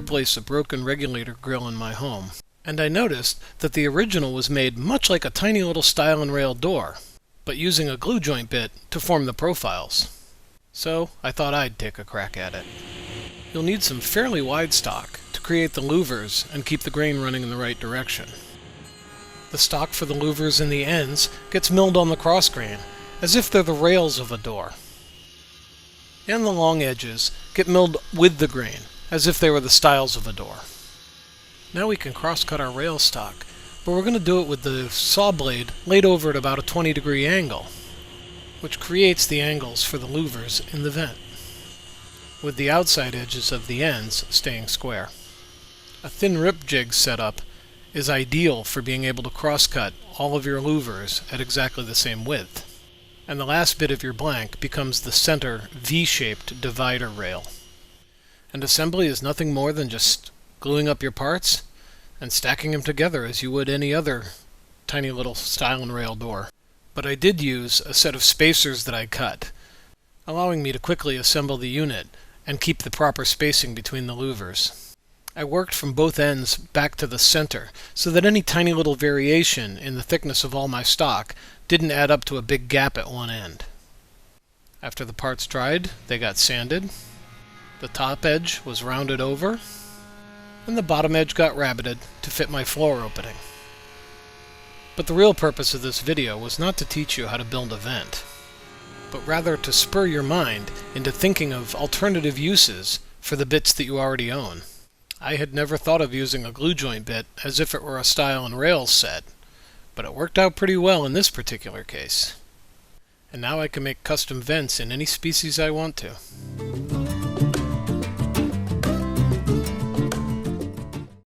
replace a broken regulator grill in my home, and I noticed that the original was made much like a tiny little stile and rail door, but using a glue joint bit to form the profiles. So I thought I'd take a crack at it. You'll need some fairly wide stock to create the louvers and keep the grain running in the right direction. The stock for the louvers in the ends gets milled on the cross grain, as if they're the rails of a door. And the long edges get milled with the grain, as if they were the stiles of a door. Now we can cross-cut our rail stock, but we're going to do it with the saw blade laid over at about a 20-degree angle, which creates the angles for the louvers in the vent, with the outside edges of the ends staying square. A thin rip jig setup is ideal for being able to cross-cut all of your louvers at exactly the same width. And the last bit of your blank becomes the center V-shaped divider rail. And assembly is nothing more than just gluing up your parts and stacking them together as you would any other tiny little stile and rail door. But I did use a set of spacers that I cut, allowing me to quickly assemble the unit and keep the proper spacing between the louvers. I worked from both ends back to the center so that any tiny little variation in the thickness of all my stock didn't add up to a big gap at one end. After the parts dried, they got sanded, the top edge was rounded over, and the bottom edge got rabbeted to fit my floor opening. But the real purpose of this video was not to teach you how to build a vent, but rather to spur your mind into thinking of alternative uses for the bits that you already own. I had never thought of using a glue joint bit as if it were a stile and rails set, but it worked out pretty well in this particular case. And now I can make custom vents in any species I want to.